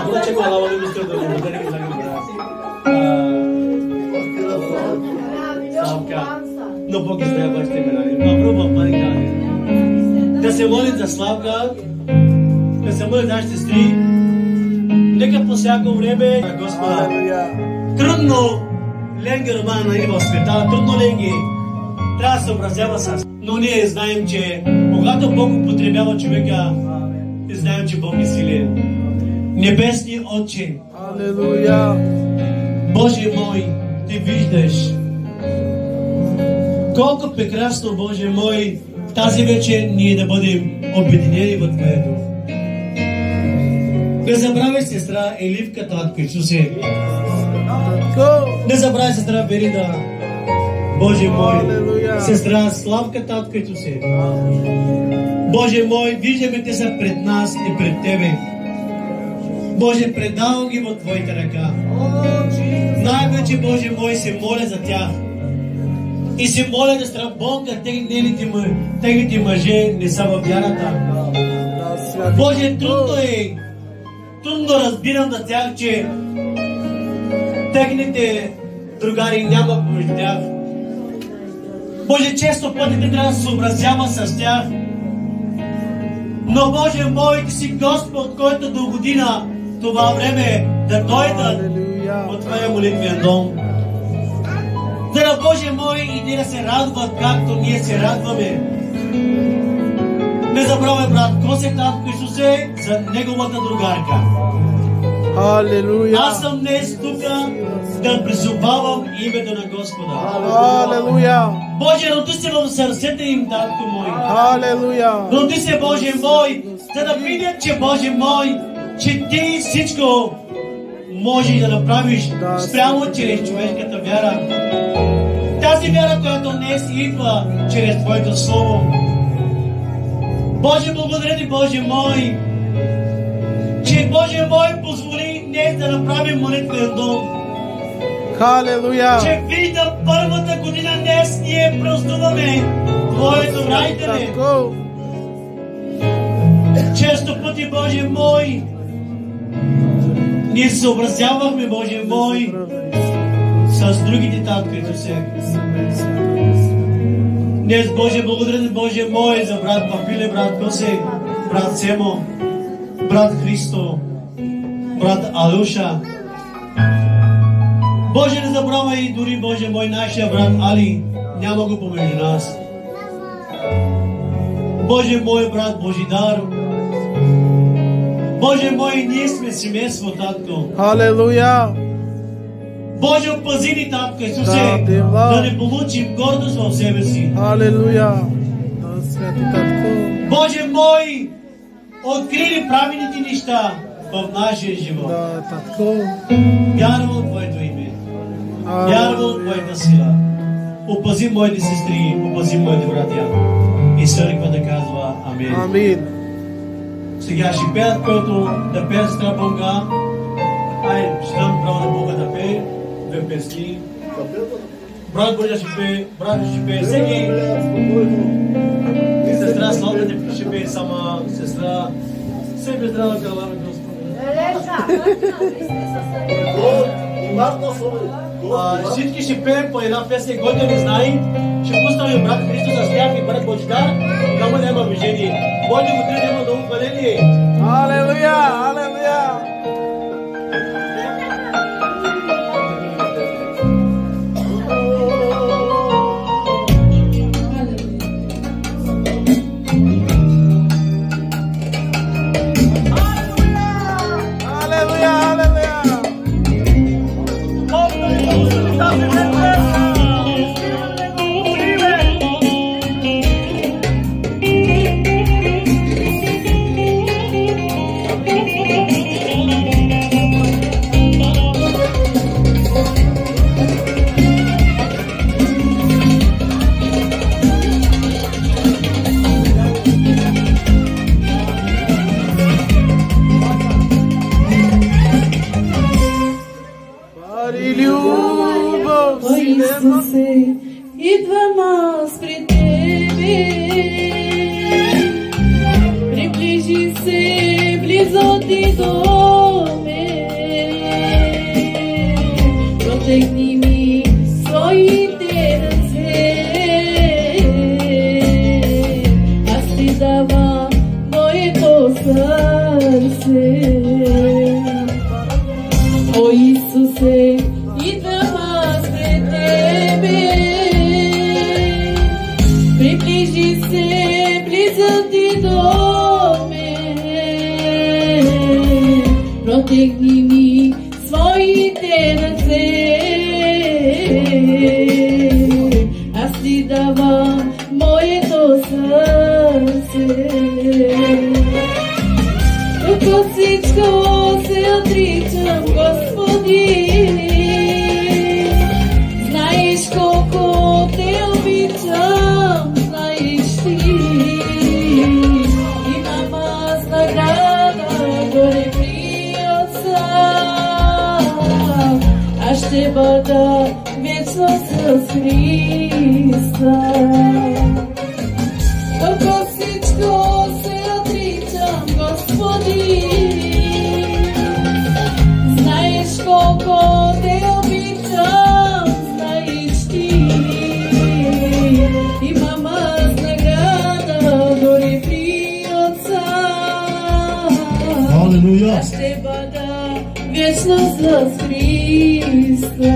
Acum ce cu ala lui Mr. Domnul, nu trebuie să gândească. Slavka, no Bog je zdaj baš tebe naredil. Pa probam, pa nekaj. Da se molim za Slavka, da se molim za naše sestri, neka po всяко време, Господа, трудно ленге романа на Ива света, трудно ленге трябва да се образява с. Но ние знаем, че когато Бог употребява човека, знаем, че Бог е силен. Небесни Отче, Алелуя. Боже мой, Ти виждаш колко прекрасно, Боже мой, тази вечер ние да бъдем обединени в Твоя дух. Не забравяй сестра Еливка, татко Исусе. Не забравяй сестра Берида, Боже мой, сестра Славка, татко Исусе. Боже мой, виждаме те са пред нас и пред Тебе. Боже, предавам ги в Твоите ръка. Най-вече, Боже мой, се моля за тях. И се моля да страбонка техните мъже не са във вярата. Боже, трудно разбирам за тях, че техните другари няма помежду тях. Боже, често пъти те трябва да се съобразява с тях. Но, Боже мой, Ти си Господ, който до година това време да дойдат от Твоя молитвен дом. За да, Боже мой, и те да се радват, както ние се радваме. Не забравяй, брат Косе, татко Исусе, за неговата другарка. Алелуя. Аз съм днес тук да призовавам името на Господа. Алелуя. Боже, роди се в сърцето им, татко мой. Алелуя. Роди се, Боже мой, за да видят, че, Боже мой, че Ти всичко можеш да направиш спрямо чрез човешката вяра. Тази вяра, която днес идва чрез Твоето Слово. Боже, благодаря Ти, Боже мой, че, Боже мой, позволи днес да направим молитвен дом. Халелуя. Че виждам първата година днес ние празнуваме Твоето райдене. Често пъти, Боже мой, ние се съобразявахме, Боже мой, с другите татко Исусе. Днес, Боже, благодаря Ти, Боже мой, за брат Папиле, брат Косе, брат Семо, брат Христо, брат Алуша. Боже, не забравяй дори, Боже мой, нашия брат Али, няма го помежду нас. Боже мой, брат Божидар, Боже мой, ние сме семейство, татко. Алелуя. Боже, опази ни, татко Исусе, да не получим гордост в себе си. Алелуя. Святи татко. Боже мой, открили правилните неща в нашия живот. Да, татко. Вярвам в Твоето име. Вярвам в Твоята сила. Опази моите сестри, опази моите братя. И църквата казва Амин. Амин. Сега ще пеят, който да пеят сестра Бонга. Ай, ще дам право на Бога да пее две песни. Брат Божа ще пее, брат ще пее всеки. Сестра Славка ще пее сама, сестра себе здрава калава Господи. Всички ще пеем по една песен, който не знае. Ще пуснаме брат Христо с тях и брат Божидар. Няма да има движение. Бойте го трябва да има много хваление. Алелуя, алелуя. Идвам аз при Тебе, приближи се близо Ти до мен. О Исусе, идвам аз пред Тебе. Приближи се близо Ти до мен. Протегни ми своите ръце. Аз Ти давам моето сърце. Тук всичко се отричам, Господи. Знаеш колко Те обичам, знаеш Ти. Имам аз награда горе при Отца. Аз ще бъда вечно с Христа. Тук всичко се отричам, Господи. Знаеш колко Те обичам, знаеш Ти. Имам аз награда горе при Отца. Алелуя! Аз ще бъда вечно с Христа.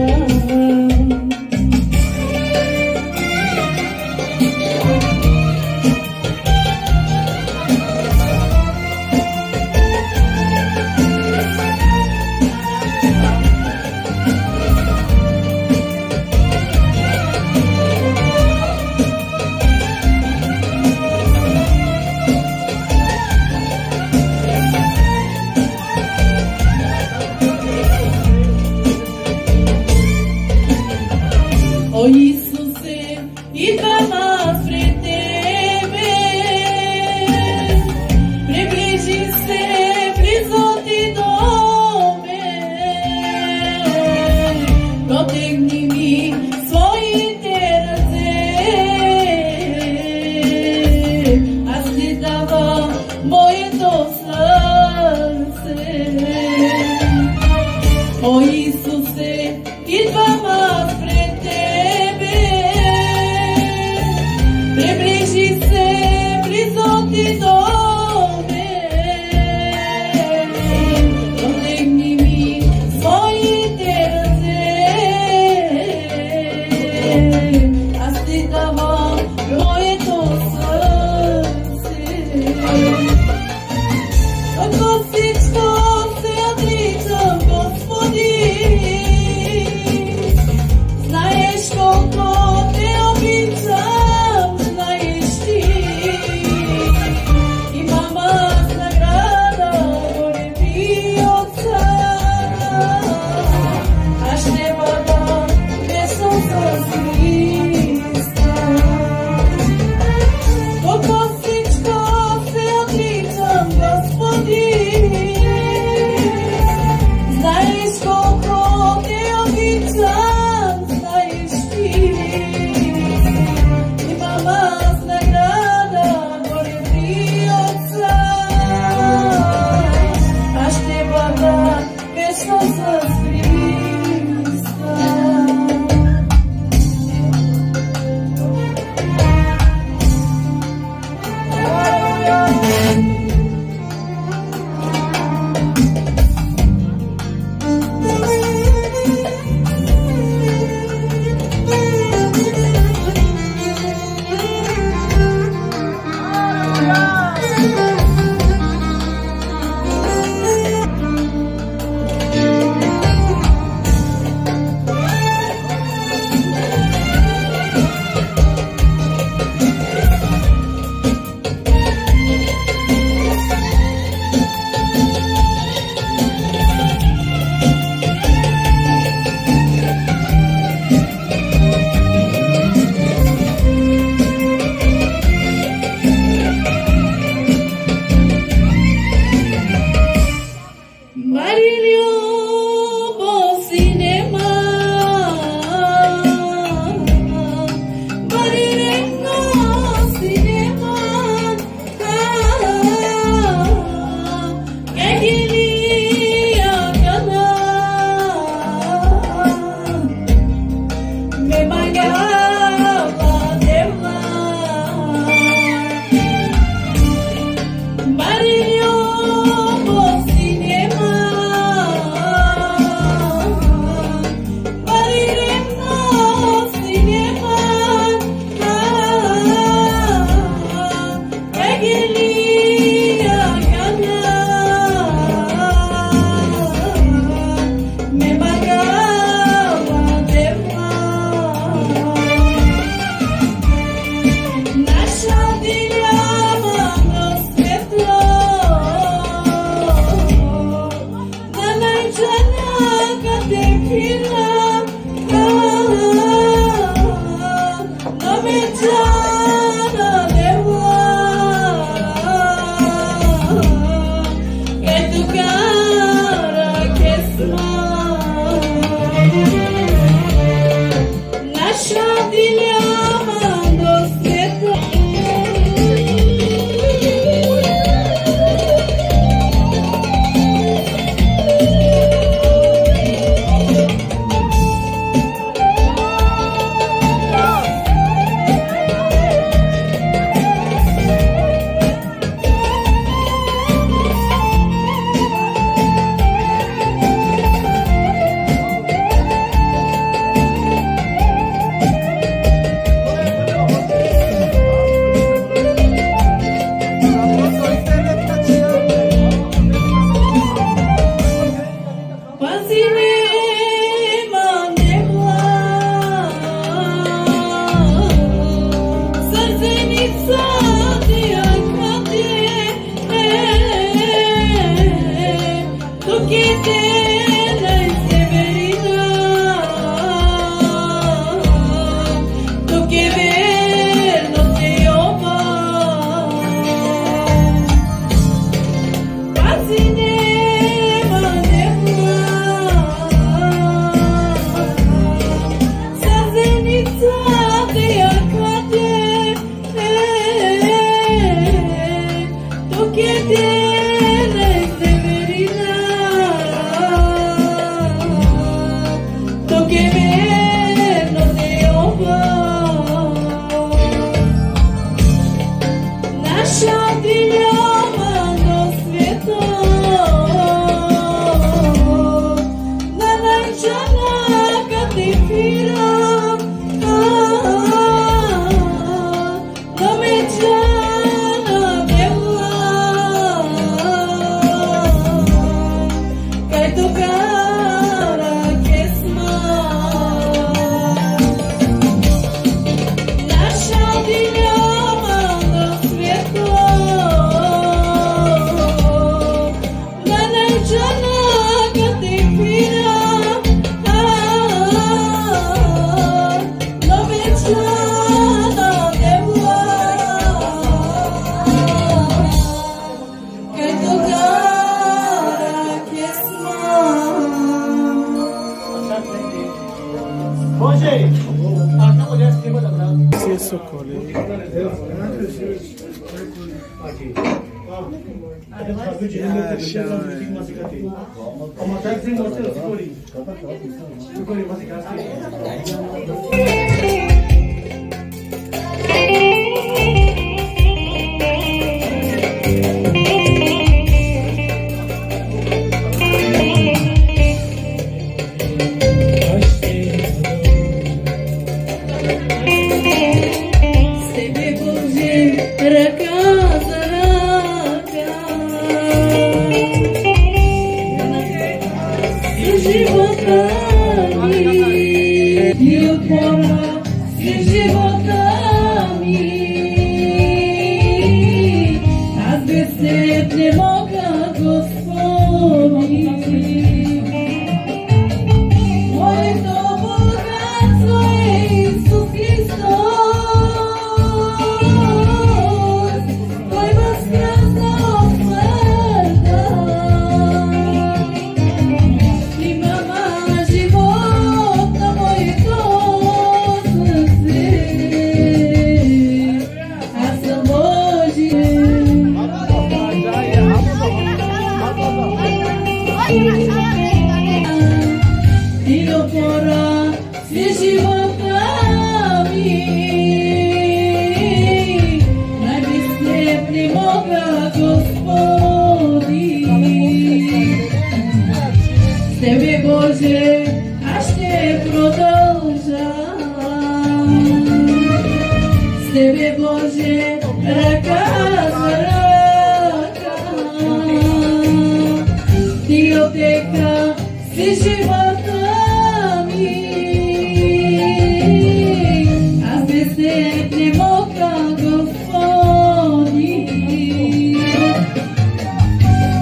О Исусе, идвам аз пред Тебе. Приближи се близо Ти до мен. Протегни ми своите ръце. Аз Ти давам моето сърце. О Исусе, идвам аз пред Тебе. Приближи се близо Ти до мен. Протегни ми своите ръце. Аз Ти давам моето сърце. Ако всичко се отричам, Господи. Знаеш колко Те обичам, знаеш Ти. Имам аз награда горе при Отца. Аз ще бъда вечно с Христа. Колко всичко се отричам, Господи. Знаеш колко Те обичам, знаеш Ти. Имам аз награда горе при Отца. Аз ще бъда вечно с Христа.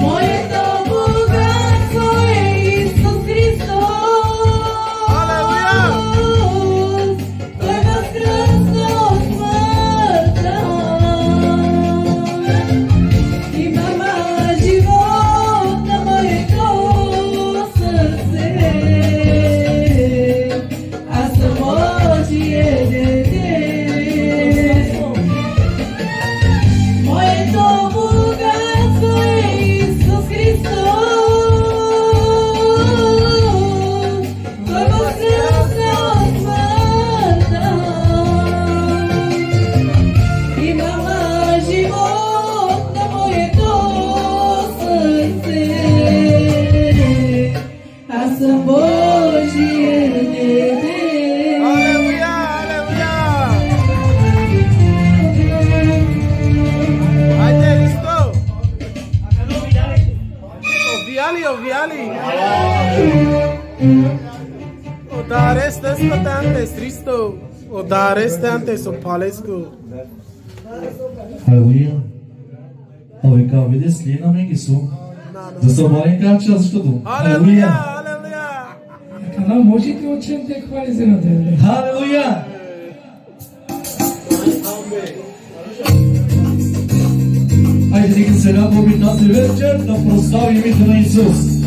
Moje to bogactwo Jezus Chrystus. O dar este antes, Cristo. O dar este antes, o palesco. Halleluja. A vi kan vi det slina med Jesu. Det står bara en gång chans för du. Halleluja, halleluja. 하나 멋있게 오천대 관리세는 되는데. Halleluja. Hajde, neka se napobi na te večer da proslavim ime na Isus.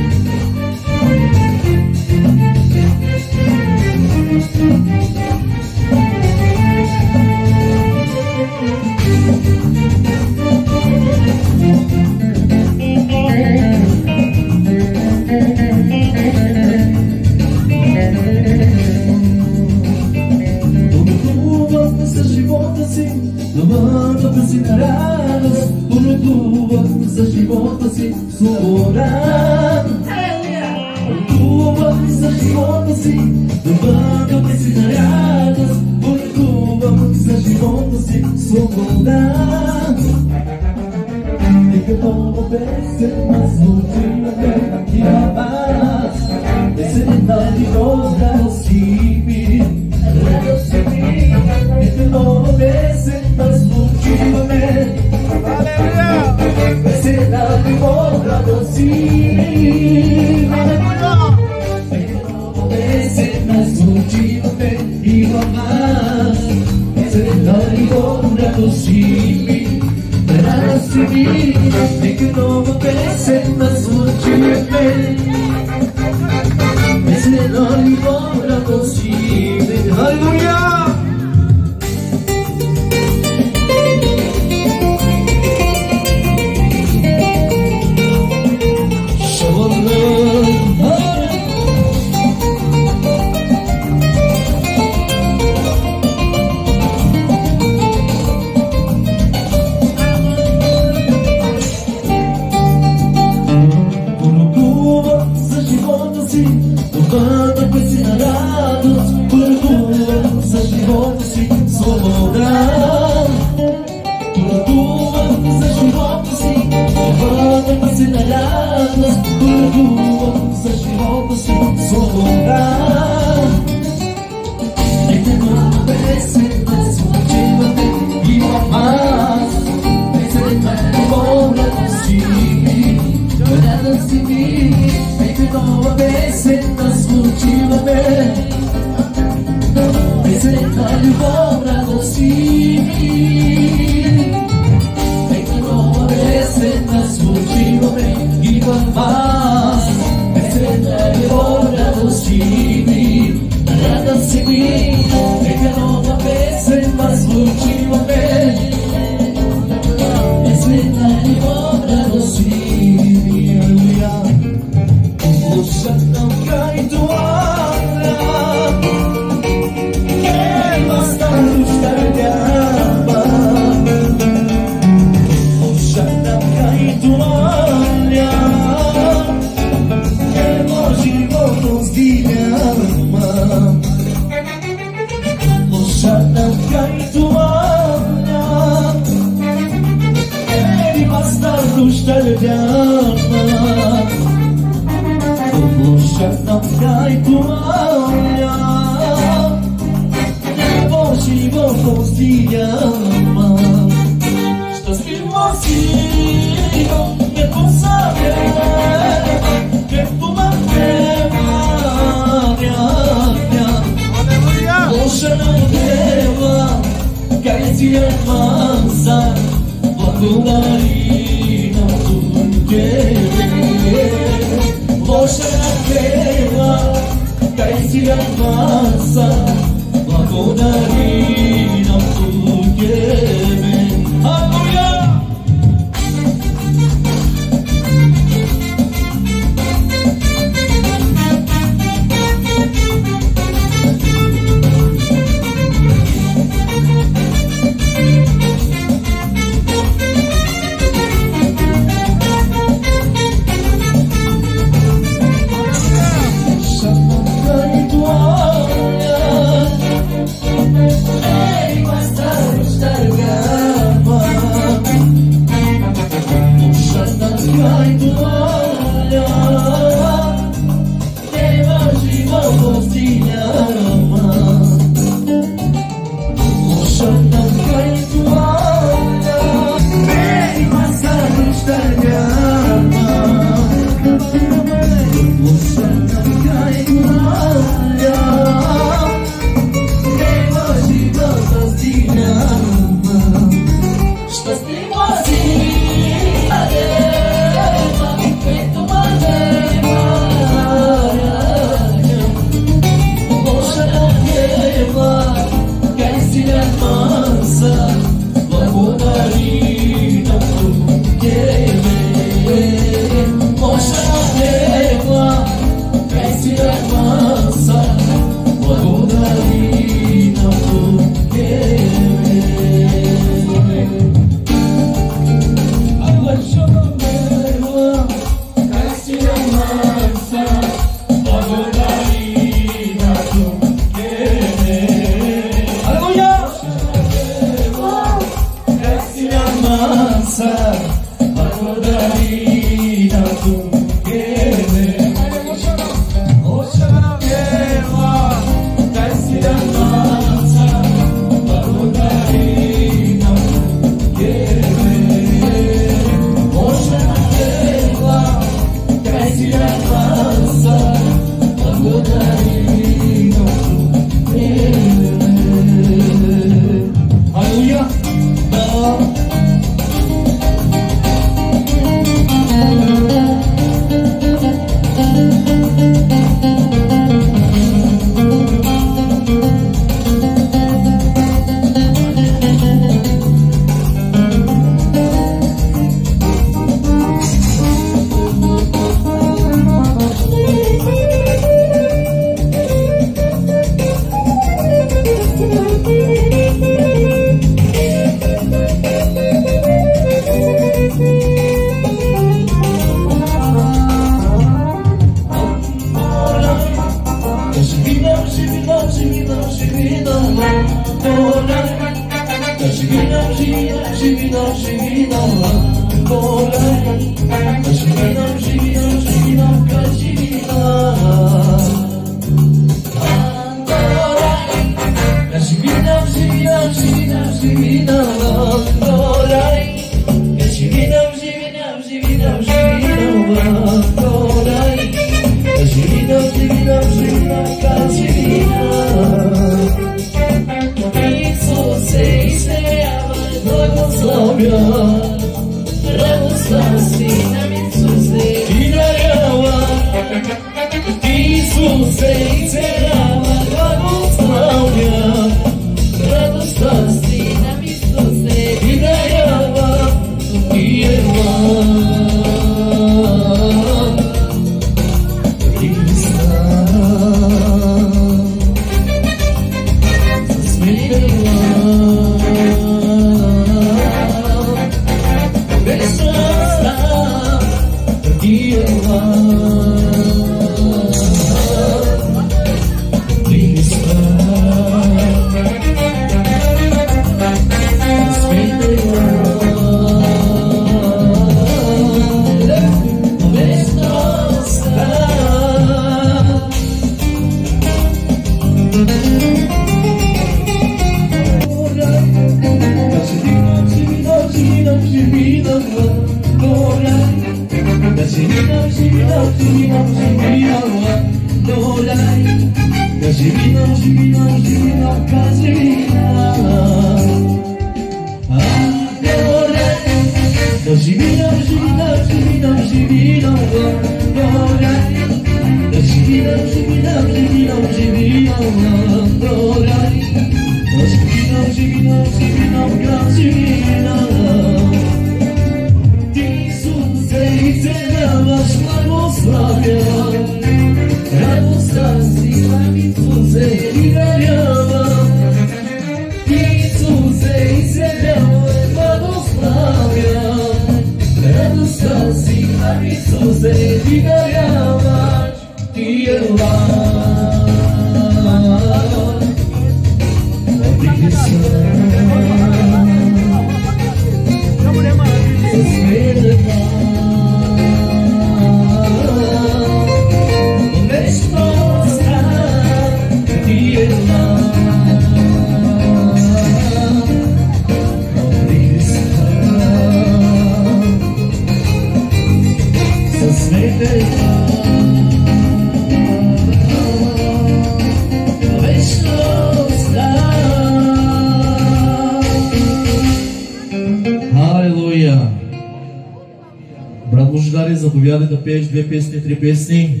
Заповядай да пееш 2 песни, 3 песни.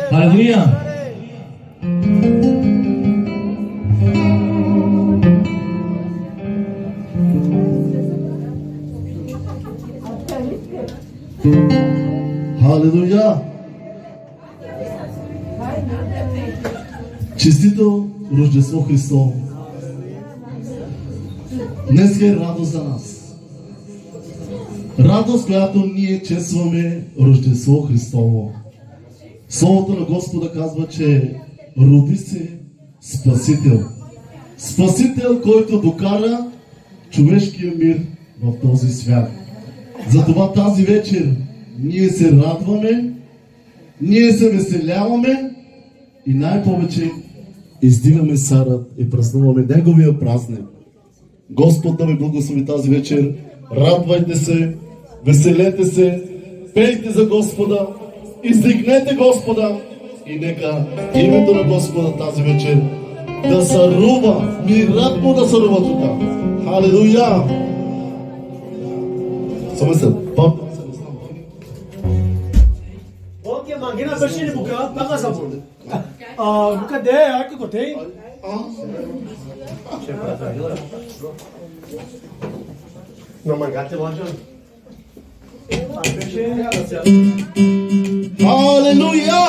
Халелуя! Халелуя! Честито Рождество Христово! Днес е радост за нас. Радост, която ние честваме Рождество Христово. Словото на Господа казва, че роди се Спасител. Спасител, който докара човешкия мир в този свят. Затова тази вечер ние се радваме, ние се веселяваме и най-повече издигаме Сарат и празнуваме Неговия празник. Господ да ви благослови тази вечер. Радвайте се, веселете се, пейте за Господа, издигнете Господа и нека името на Господа тази вечер да царува, мирът му да царува тук. Халелуя! Съмислят, папа. Окей, мангина бешили бука, пака сабу. Бука де, арка коте. No mangate wajo. Halleluja!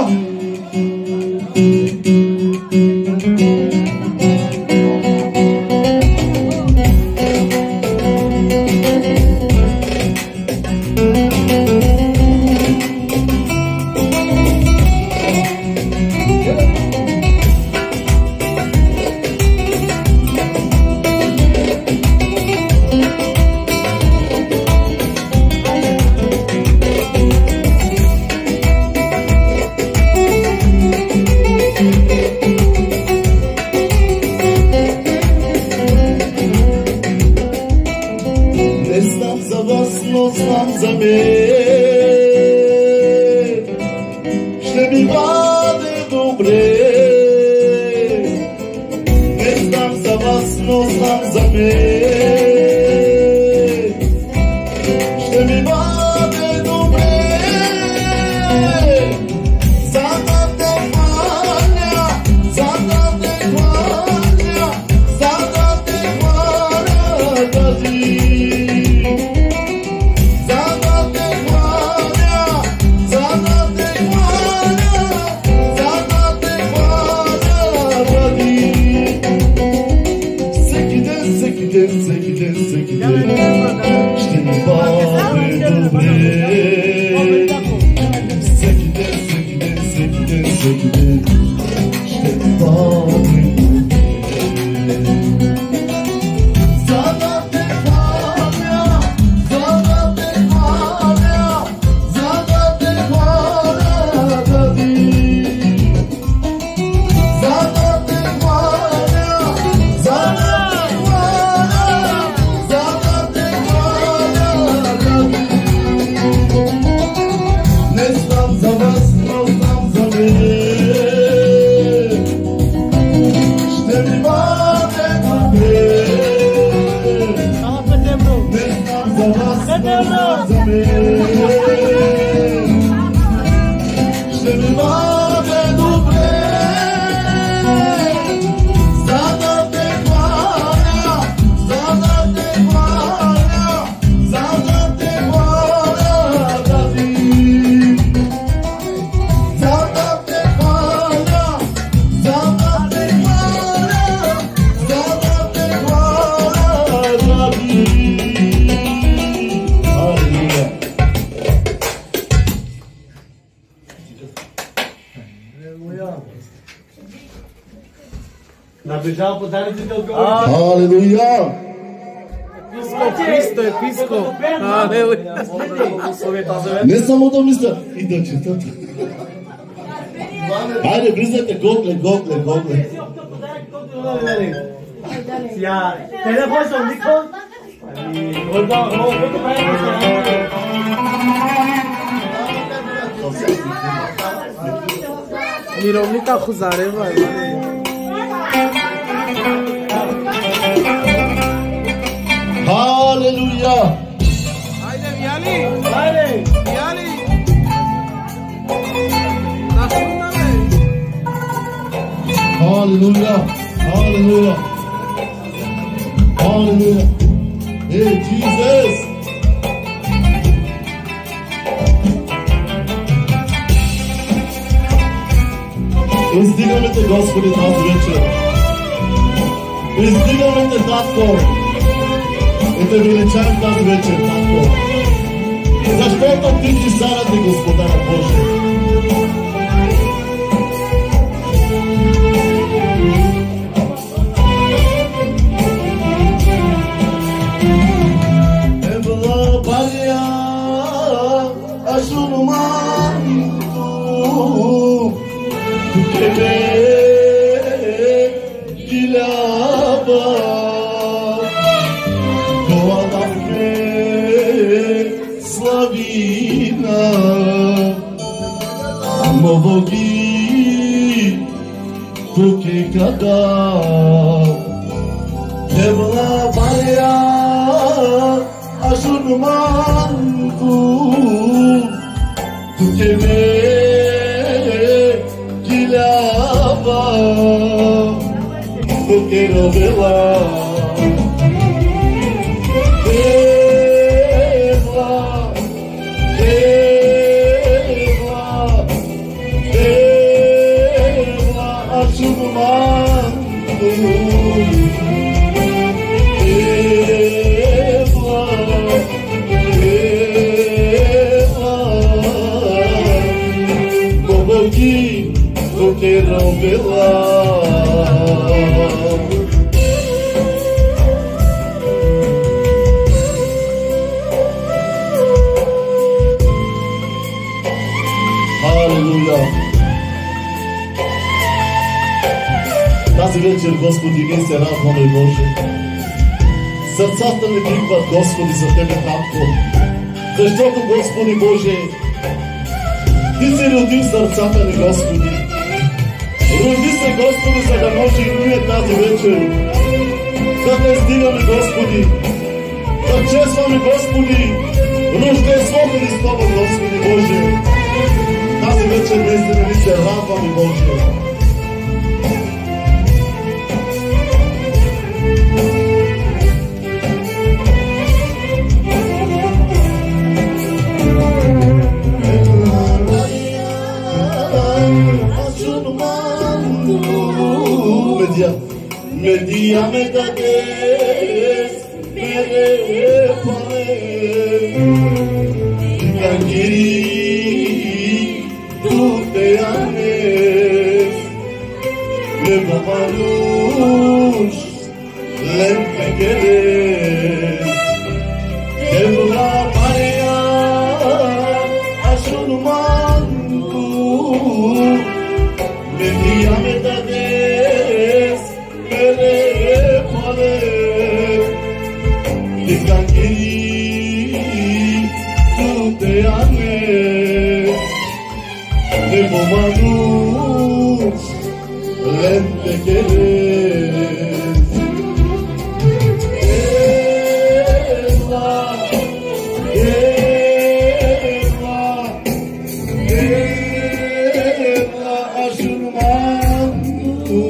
Halleluja! Cristo, Episco. Aleluia. Не само да мисля, и да четат. Хайде, влизайте, гогле. Мировника Хузарева. Halleluja! Haydi Viyali. Viyali. Halleluja! Hey, Jesus! Издигаме те, Господи, тази вечер. Издигаме те, Татко. И те величаем тази вечер, Татко. Защото Ти си Царът и Господар Божий. Ебла Балия. Movogi tuke kada Devla baya aşun mantu Tuke me gilava Tuke rovela Hallelujah. Тази вечер, Господи, ние се радваме, Боже. Сърцата ни викват, Господи, за Тебе, Татко. Защото, Господи Боже, Ти си родил сърцата ни, Господи. Роди се, Господи, за да може и ние тази вечер да Те издигаме, Господи. Да честваме, Господи, Рождество Христово, Господи Боже. Тази вечер наистина ни се радваме, Боже. Media me dades, mere pare, Gangiri tu te ames, le babalush, lente queres, Devla Maria, ashun mantu, media me dades. Tu te ames, le bomanus, lente queres. Eva, ashun mantu.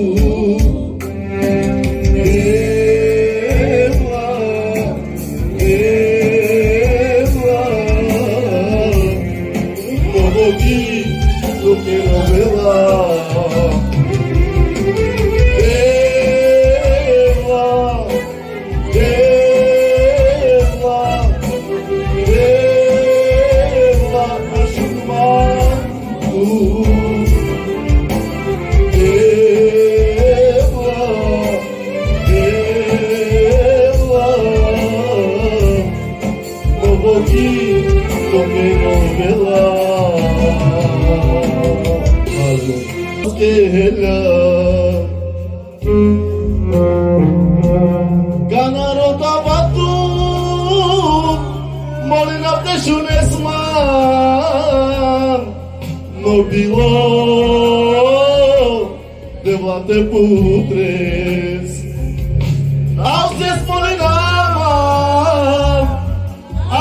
Ganarota batu, molina te shunesman, no bilo de vlate putres. Auses molina,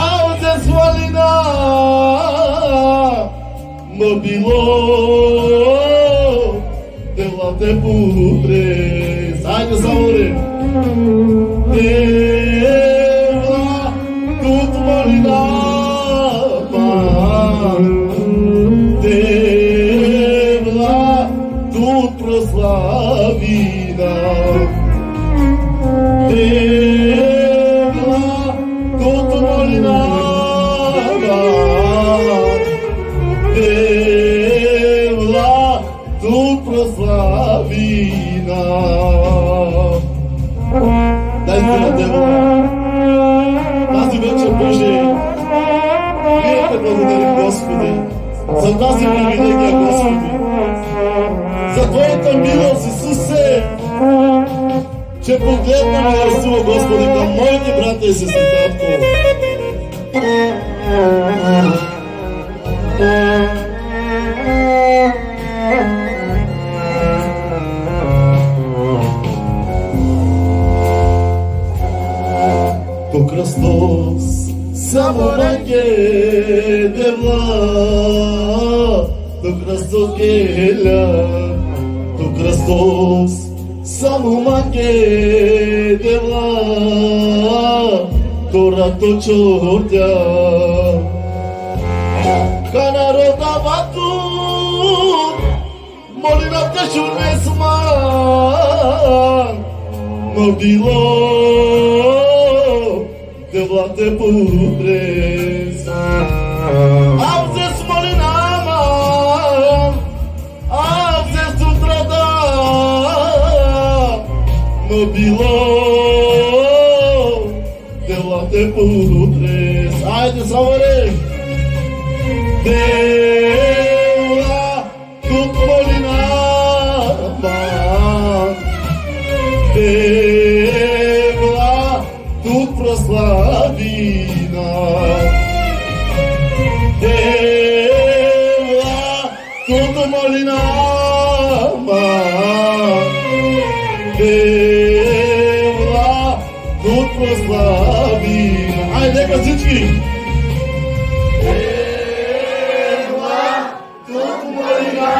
auses molina, no bilo de vlate putres. Ai de saúde. Devla tut molinava, Devla tut proslavina, Devla tut molinava, Devla tut proslavina. Дай на Тебе. Тази вечер, Боже, ние Те благодарим, Господи, за тази привилегия, Господи, за Твоята милост, Исусе, че погледна милостиво, Господи, към моите брата и сестри, Татко. devla tu Hristos gela tu Hristos samo make devla tu rato chodya kanaroda batu molina te shurnesma modilo devla te pudres avzes molinama avzes tutrada modilo devla te pudres ajde savare devla tut molinama devla tut proslavina devla tut molinama devla tut proslavina ajde всички devla tut molinama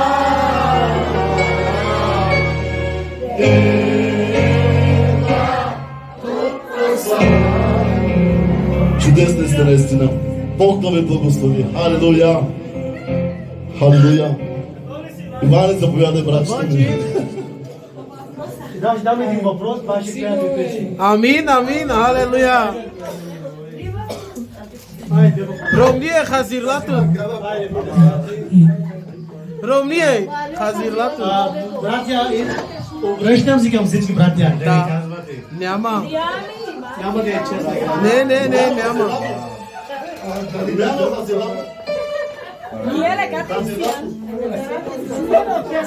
чудесна сте наистина. Бог да ви благослови. Халелуя! Халелуя! Иване, заповядай, братчета ми. Даже дам един въпрос, това ще трябва да печи. Амин, амин, халелуя. Ромния хазирлато. Ромния хазирлато. Братя, обръщам се към всички братя. Да. Няма. Няма да е честно. Не, няма.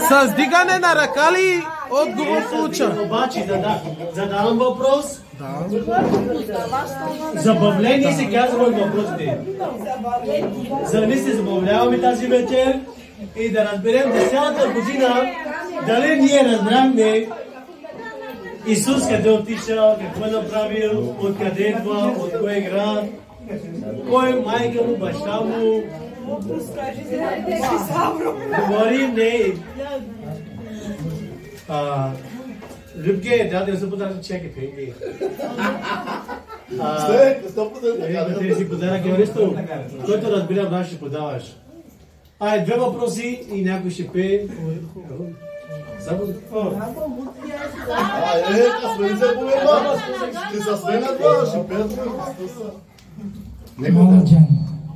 С дигане на ръка ли отговор получа? Обаче, задавам въпрос. Забавление се казва от въпросите. За да не се забавляваме тази вечер и да разберем за цялата година дали ние разбрахме Исус къде отишъл, какво е направил, откъде идва, от кой град, кой е майка му, баща му. Говорим, не. Любке, да се подарък чеки, пенги. Те си подарък е нещо, който разбира, да ще подаваш. Две въпроси и някой ще пее.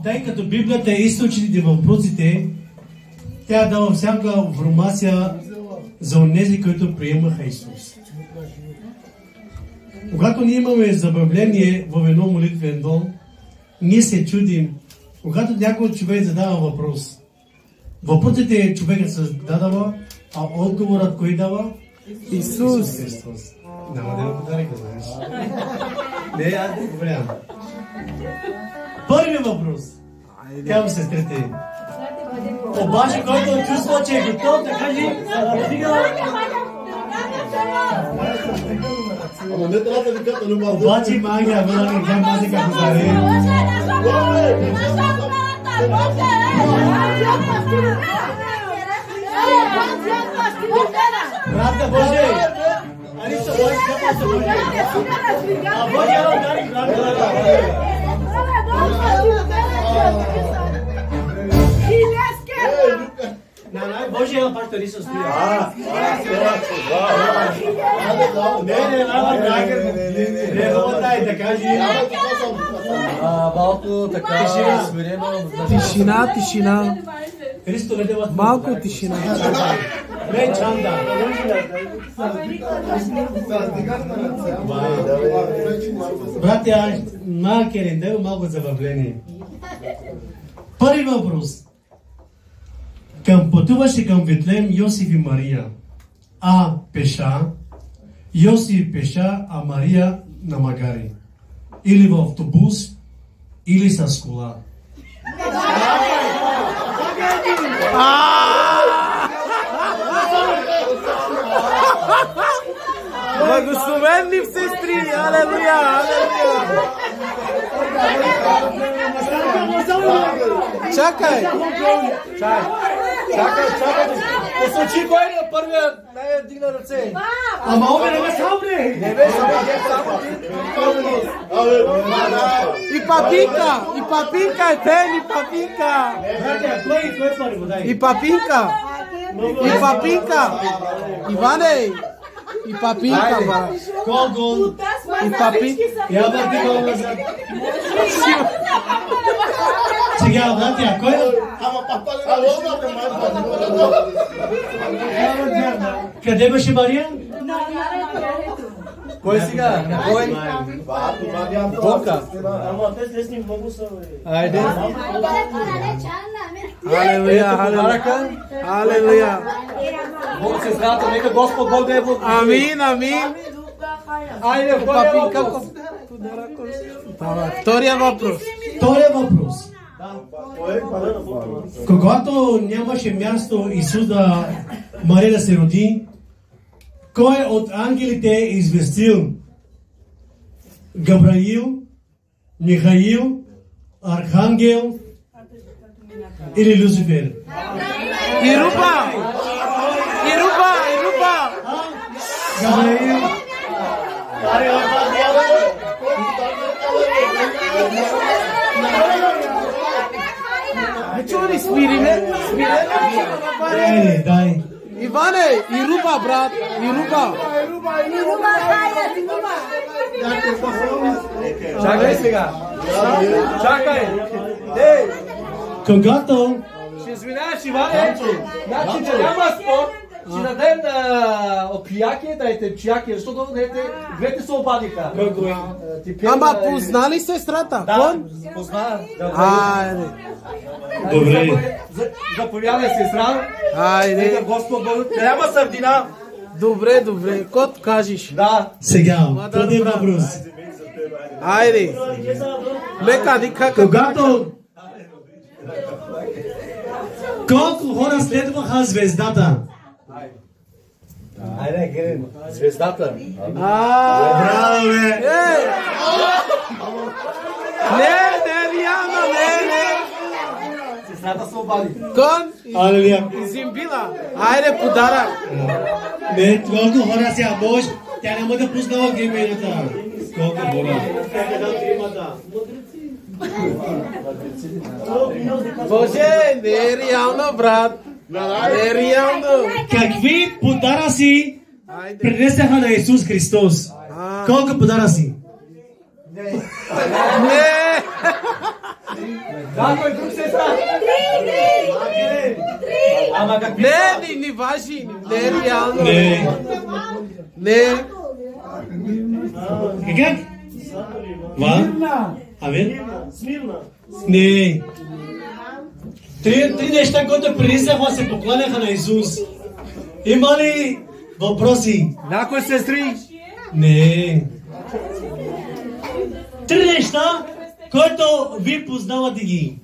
Тъй като Библията е източник на въпросите, тя дава всяка информация за онези, които приемаха Исус. Когато ние имаме забавление в едно молитвен дом, ние се чудим, когато някой човек задава въпрос. Въпросите човекът се задава, а отговорът кой дава? Исус Христос. Няма да ме подарък, знаеш. Не, аз не говорям. Първият въпрос. Казвам сестрите. Обаче, който чувства, че е готов, да каже, обаче магия, вълага, тя мазика подари. Брата Боже! Ани се бой, капа се бой! А Боже, ела дари, брата! Боже, ела пак тари се стоя. Не, ела драгер. Не, работай, да кажи. Малко така смирено. Тишина. Малко тишина. Не, чанда. Братя, малки рендел, малко забавление. Първи въпрос. Пътуваше към Витлеем Йосиф и Мария. Пеша. Йосиф пеша, а Мария на магари. Или в автобус, или с кола. Благословенни в сестри! Алелуя! Алелуя! Чакай. Чакай. Посочи кой е първият най-дигна ръце. Ама обе не ме сабре! Не бе, само ти. И папинка е тен, и папинка. Братя, кой първо, дай? И папинка. Иване. И папинка, брат. Гол. И папинка. Я върти гол назад. Сега, братя, кой? Къде беше Мария? Кой сега? Кой? Бонка. Айде. Алелуя. Бог се зрата, нека Господ Бог да е благослови. Амин. Айде, Папинка. Втория въпрос. Когато нямаше място Исус Мария да се роди, кой от ангелите е известил Габраил, Михаил, Архангел или Люцифер? Ируба. Габраил. Чули смирен. Дай. Иване, Ируба, брат. Ируба. Чакай сега. Когато Ще извиняваш, Иване. Значи, че няма спор. Ще дадем на опияки, дайте чияки, защото двете се обадиха. Ама познали сестрата? Да, позна. Айде. добре. Заповядай, сестра. Айде. Нека Господ Бог. Няма сърдина. Добре. Кот кажеш? Да. Сега, първият въпрос. Айде. Лека, дика. Колко хора следваха звездата? Айде, Герин. Звездата. Браво, бе! Не, Риана, не. Сестрата се обади. Кон Алелуя. и Зимбила. Айде, подарък. Не, колко хора сега може? Тя няма да познава имената. Колко хора? Боже, не е реално, брат. Не е реално. Какви подаръци Айде. принесаха на Исус Христос? Колко подаръци? Не. Някой друг сестра. Ама какви? Не важи. Не е реално. Не. Не. Как? Ва? Авен? Не. Три неща, които принесаха, се покланяха на Исус. Има ли въпроси? Някой сестри. Не. Три неща, които ви познавате ги.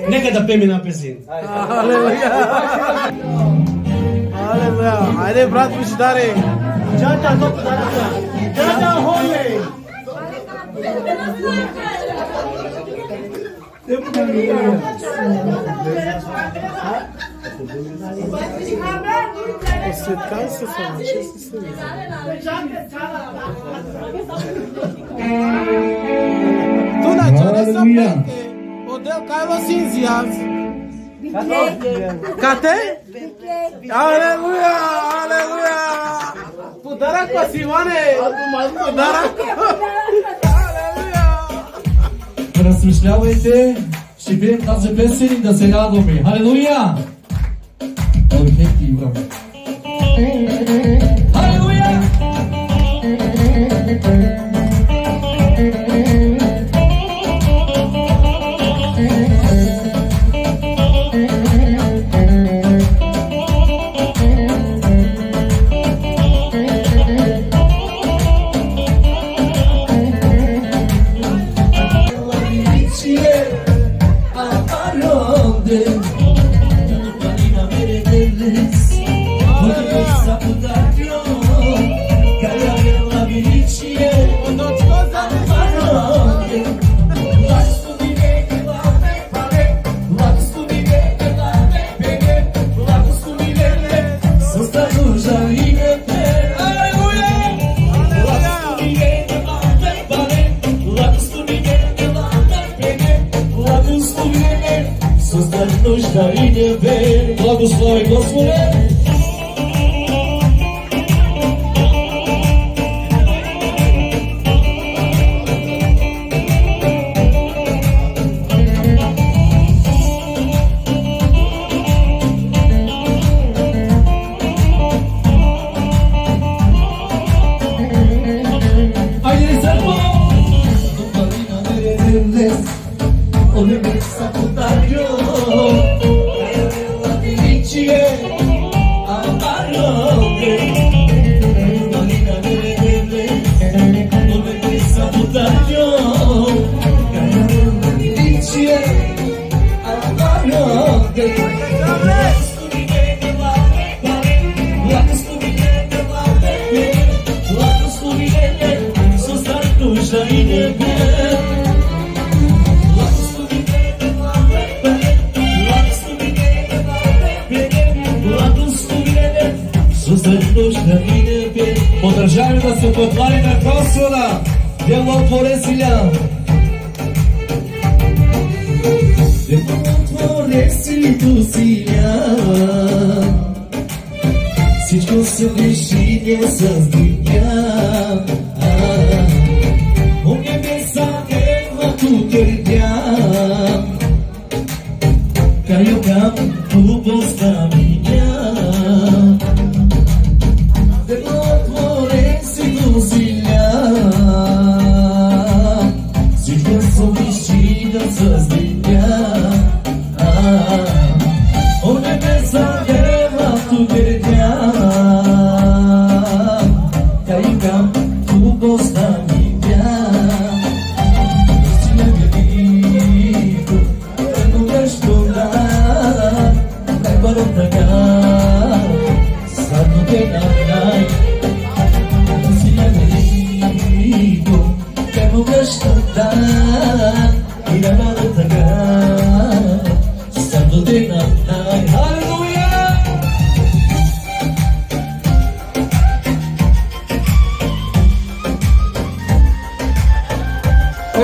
Нека да пеем една песен. Алелуя. Айде, брат, Божидаре. Джата, то подаръка. Джата, холе. Осветкай се само, чести се. Туна, чоре са пете. Отдел кайло си изяз. Кате? Алелуя! Подарък вас, Иване! Подарък! Размишлявайте, ще пеем тази песен и да се радваме. Халелуя! Халелуя! Amarode, Marina Meredeles. нужда и небе. Благослови Господе. Podržajmy da se potvarime Gospoda, djelotvoresilja. Djelotvoresilj tu silja, всичко съвършение създигня. О небеса небето търпя, каю към любовта меня. Всичко съвърши да създигня. О небеса небето търпя, каю към любовта меня.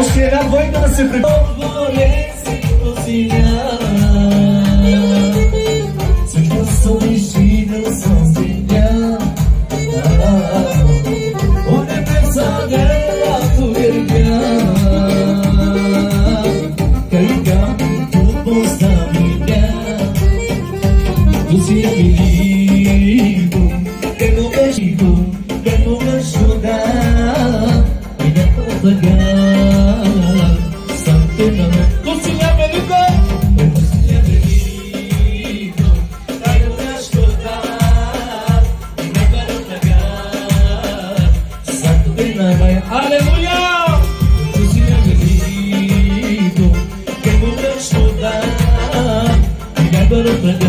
Още една двойка да се припомня. Всичко съвърши да създигня. О небеса небето търпя, каю към любовта меня. Tu si amigo, que no me chico, que no me ayuda y me puedo pagar. Santo nombre. Tu si amigo, tu si amigo, que no me ayuda y me puedo pagar. Santo nombre. Aleluya. Tu si amigo, que no me ayuda y me puedo pagar.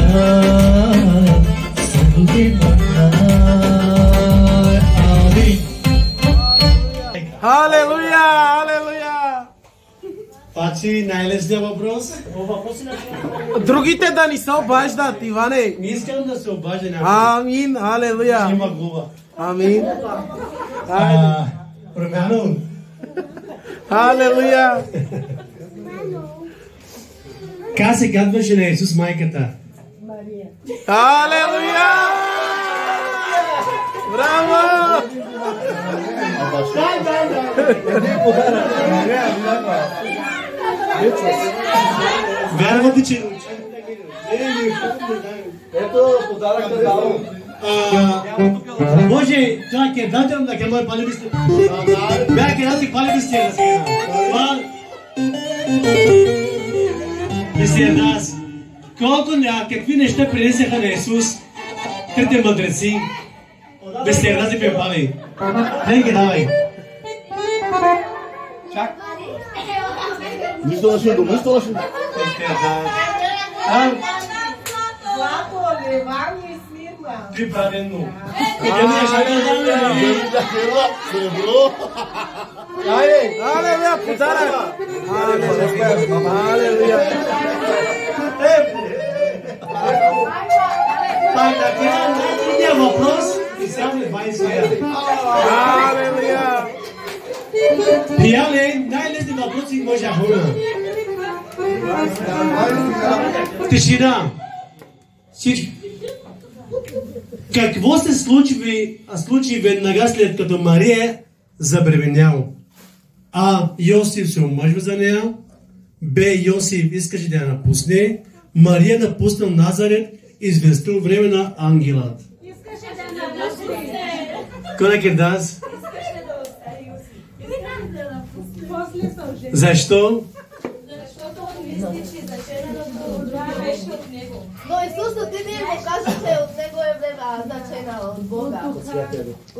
Santo Алелуя, алелуя. Пачи, най-лесният въпрос. Другите да ни се обаждат, Иване. Не искам да се обажда някой. Амин, алелуя. Има глуба. Амин. Промяна. Алелуя. Как се казваше на Исус майката? Алелуя. Браво. Вярвате, че... Ето, подарък да давам. Може, това ке дадем да ке мой палебисти. Бях ке дадем палебисти да сега. Мисля нас. Какви неща принесеха на Исус трите мъдреци? Без те рази пепали. Дай ги давай. Чак. Нищо лъжи, нищо лъжи. Злато, ливани и смирна. Приправено. Алелуя, подарък. Алелуя. Най-трудният въпрос и само 20 лева. Алелуя. Приятели, най-лесни въпроси може да хора. Тишина. Какво се случи веднага след като Мария забременял? А. Йосиф се омъжва за нея. Б. Йосиф искаше да я напусне. Мария напуснал Назарет и известил време на ангелът. Искаше да напусне. Кой е даз? Искаше да напусне. Защо? Защото он мисли, че зачената беше от него. Но Исус отиде и му каза, че от него е време зачена от Бога.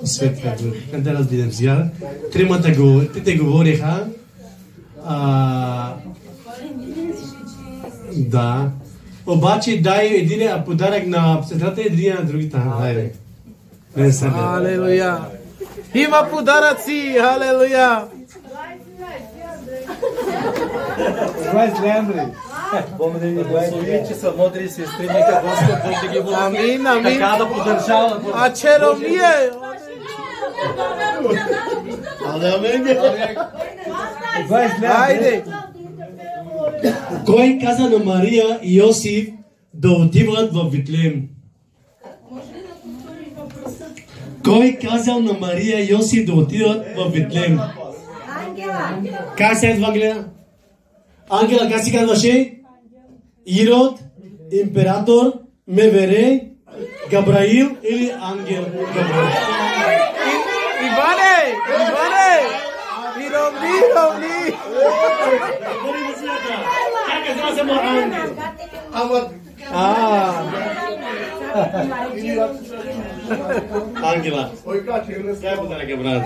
Святия Дух. Да разбирам сега. Трите говориха. Да. Обаче дай един подарък на сестрата и един на другите. Хайде. Алелуя. Има подаръци. Алелуя. Бог да ни благослови, че са мъдри сестри, нека Господ Бог да ги благослови. Амин, амин. Така да продължава. А черомие. Хайде. Кой каза на Мария и Йосиф да отиват в Витлеем? Кой казал на Мария и Йосиф да отидат в Витлеем? Ангела. Как се казва Ангела? Ангела как се казваше? Ирод, император, Мевере, Габраил или ангел Габраил? Иване! Ровни! Как казва само ангел? Ангела. Kaj bo da брат?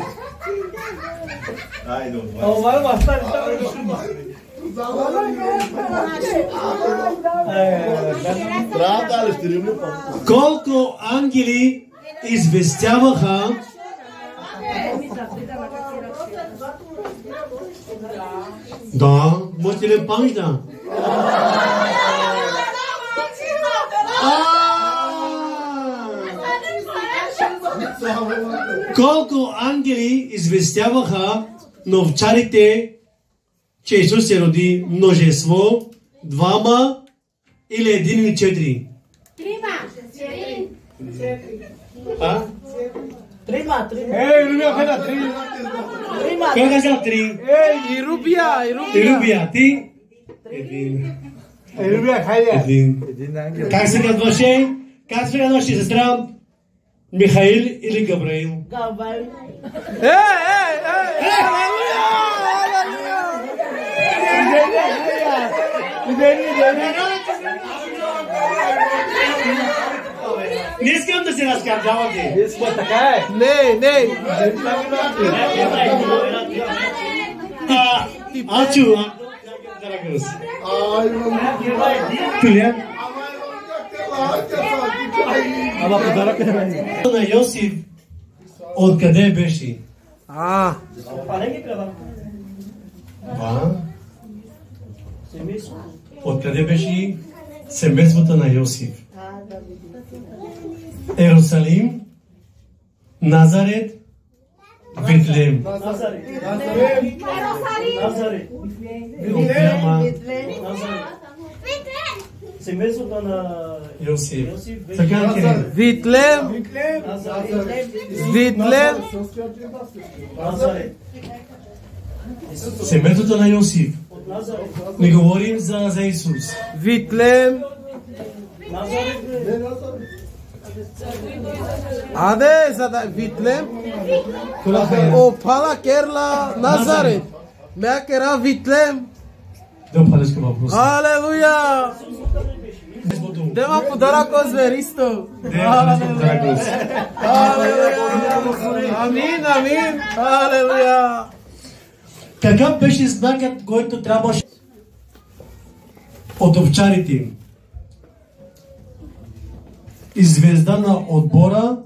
Това мастер. Колко ангели известяваха да, можете ли памжда? Колко ангели известяваха на овчарите, че Исус се роди множество, двама или един или четири? Трима. Кой казал три? Ирубия, ти? Един. Как се казваше? Как се казваше сестра? Михаил или Габраил? Габраил. Не искам да се разкарвате. Така е. Не. Ачу. Туля. Ама подарък е на Йосиф откъде беше? Откъде беше семейството на Йосиф? Ерусалим, Назарет, Витлеем. Семейството на Йосиф. Така Кирил. Витлеем. Семейството на Йосиф. Не говорим за Исус. Витлеем. Витлеем. Опала керла Назарет. Мя кера Витлеем. Алелуя. Дема подарък от зверисто. Амин. Алелуя. Какъв беше знакът, който трябваше от овчарите им? И звезда на отбора,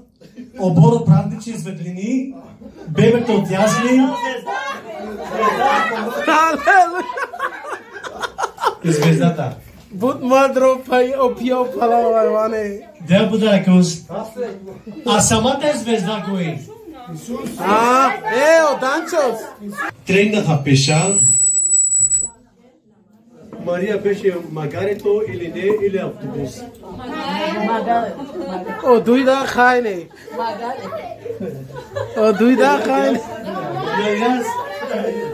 празнични светлини, бебето от ясли. И звездата. Будь мъдро, опио палава, Иване. Дея подаръкос. А самата звезда кой? От Анчос. Тръгнаха пеша. Мария беше магарето или не, или автобус? O duyda khayne. O duyda khayne.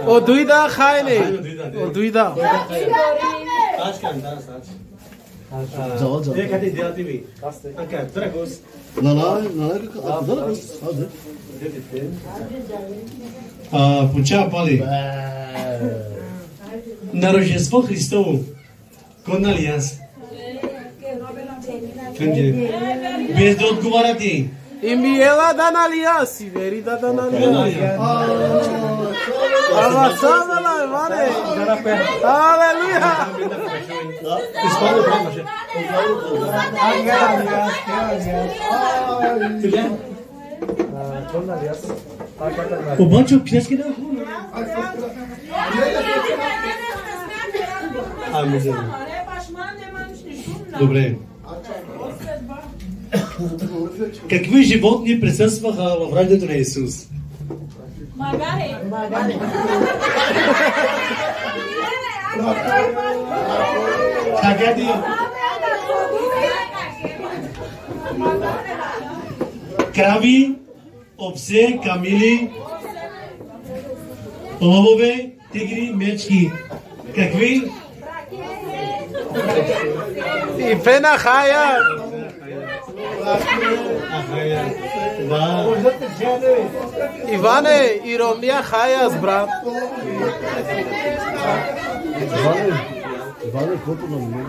O duyda khayne. O duyda. Aşkan, aç. Ne kadar diyati mi? Anka, dragos. Поча пали. На Рождество Христово. Кон алианс. Без да отговаряте. Imiela da aliança, verida da aliança. Avançando lá, vale. Aleluia. O banco queres que não? Добре. Какви животни присъстваха в раждането на Исус? Магаре. Хагади. Крави, овце, камили, лъвове, тигри, мечки. Какви? И пена хая. Иване, ирония хая, брат. Иване, колко на мен?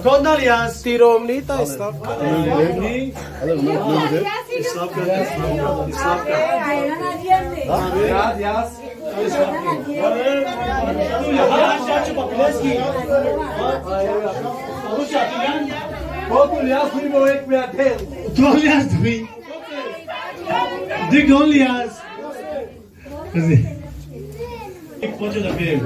Кон алианс. Тиромнита и ставка. Почва да пием.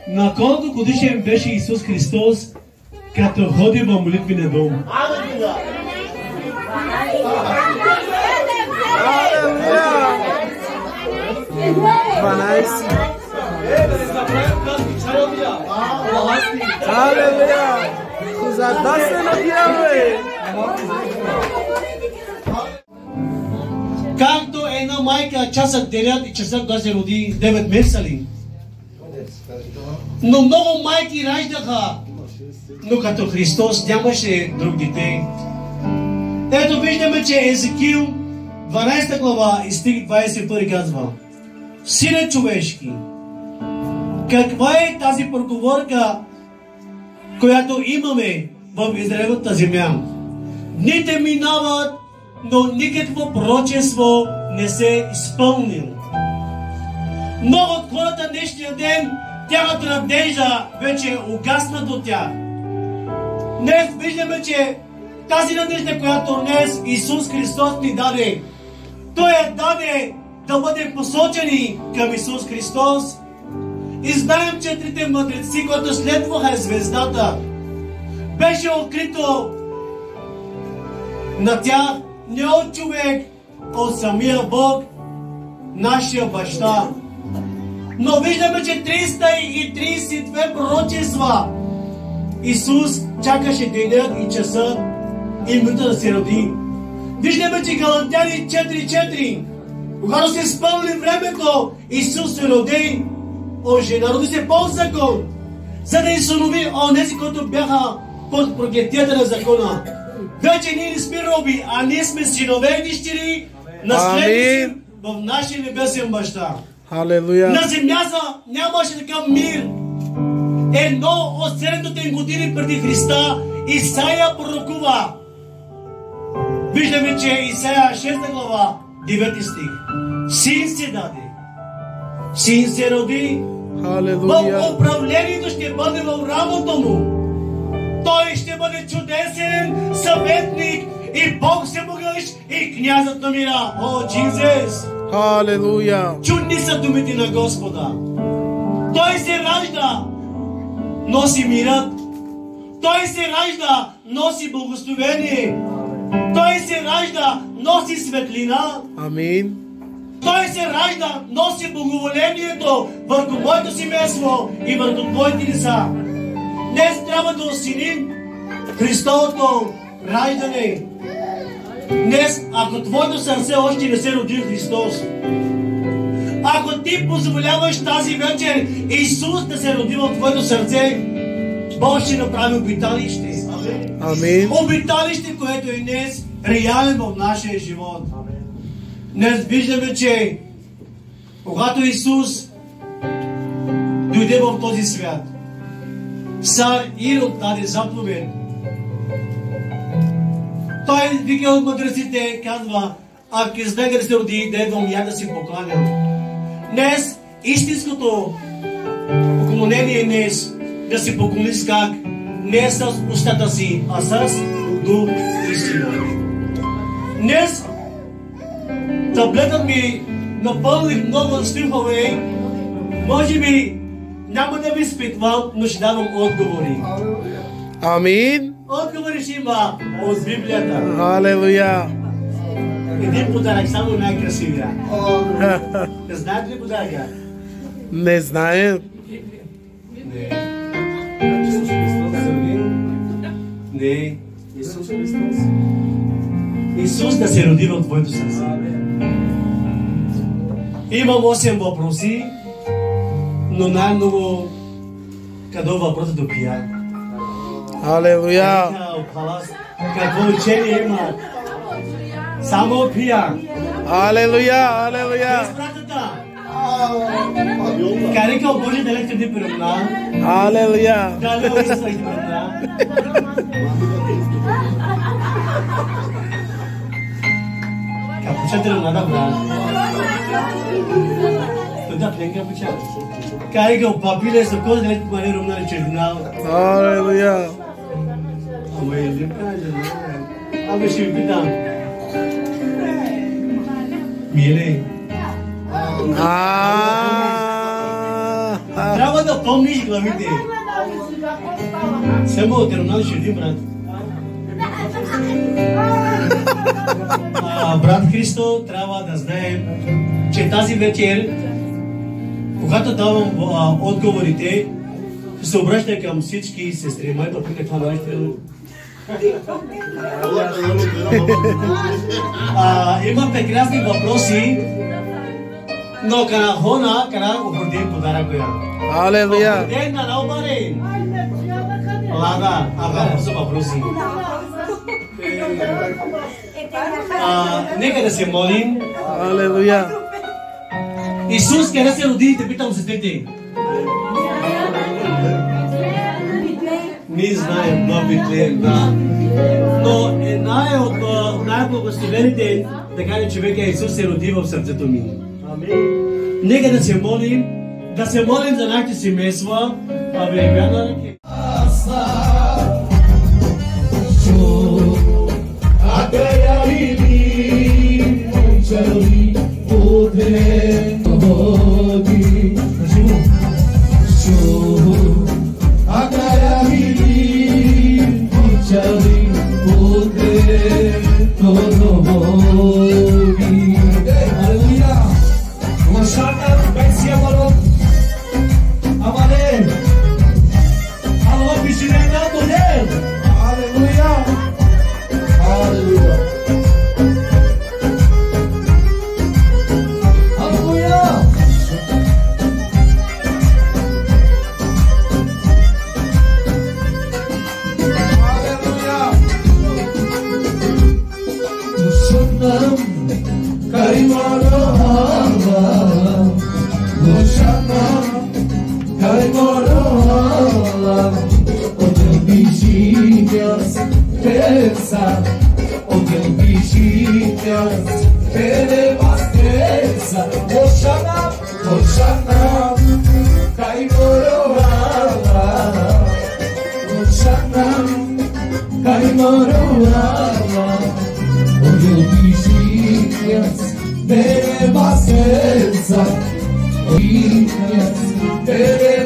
На колко годишен беше Исус Христос, като ходи в молитвения дом? Алелуя! Кузадасте на дяве! Както една майка часът делят и часът да се роди 9 месеца ли? Но много майки раждаха, но като Христос нямаше друг дете. Ето виждаме, че Езекил 12 глава и стих 21 казва: Сине човешки, каква е тази проговорка, която имаме в Израелната земя? Дните минават, но никакво пророчество не се изпълнило. Много от хората днешния ден, тяхната надежда вече е угасна до тях. Днес виждаме, че тази надежда, която днес Исус Христос ни даде, Той я даде да бъдем посочени към Исус Христос. И знаем, че трите мъдреци, които следваха звездата, беше открито на тях не от човек, от самия Бог, нашия баща. Но виждаме, че 332 пророчества Исус чакаше денят и часът и минута да се роди. Виждаме, че Галатяни 4:4, когато се изпълни времето, Исус се роди, народи се по закон, за да изунови онези, които бяха под прогетията на закона. Вече ние не сме роби, а ние сме синове и дъщери, наследници в нашия небесен баща. Халелуя. На земята нямаше такъв мир. Едно от 700 години преди Христа Исаия пророкува. Виждаме, че Исаия 6 глава, 9 стих. Син се даде Син се роди. Халелуя. В управлението ще бъде в работа му. Той ще бъде чудесен съветник и Бог всемогъщ и князът на мира. О, Джизус! Халелуя. Чудни са думите на Господа. Той се ражда, носи мирът. Той се ражда, носи благословение. Той се ражда, носи светлина. Амин. Той се ражда, носи благоволението върху моето семейство и върху твоите деца. Днес трябва да осеним Христовото раждане. Днес, ако твоето сърце още не се роди Христос, ако ти позволяваш тази вечер Исус да се роди в твоето сърце, Бог ще направи обиталище. Амин. Обиталище, което е днес реален в нашия живот. Днес виждаме, че когато Исус дойде в този свят, цар Ирод даде заповед. Той вика от мъдреците, казва, ако изнега да се роди, да идвам я да си покланям. Днес истинското поклонение днес да се поклониш как? Не с устата си, а с дух истина. Днес таблетът ми напълних много стихове. Може би няма да ви изпитвам, но ще давам отговори. Амин. Отговори ще има от Библията. Халелуя. Един подарък, само най-красивия. Знаете ли подаръка? Не знаем. Не. Не. Исус да се роди в твоето сърце. Имам 8 въпроси, но най-много къде въпросът до пия. Халелуя. Какво учение има? Само пия. Халелуя. Халелуя. Карика Божия да лекте ди перумна. Халелуя. Дали Исус лекте перумна. Капуча перумна да бра. Туда плен капуча. Карика папиле со коз да лекте перумна на чердина. Халелуя. Ама е ли правда? Абе ще ви питам. Миле. Трябва да помниш главите. Само от терминал ще видим, брат. Брат Христо, трябва да знаем, че тази вечер, когато давам отговорите, се обръща към всички сестри. Майка, пита каква давайте. Има прекрасни въпроси, но кана хона, кана оборден подарък коя. Халелуя. Оборден на наобарен. Лада, ага, са въпроси. Нека да се молим. Халелуя. Исус къде се роди, те питам сестрите. Ние знаем, но Битлеем, да. Но една от най-благословените, така ли човека Исус се роди в сърцето ми. Нека да се молим за нашите семейства. Hosanna, Kaimoroa, Hosanna, Kaimoroa, Oyo Bishiyas, Bere Basenza, Bishiyas, Bere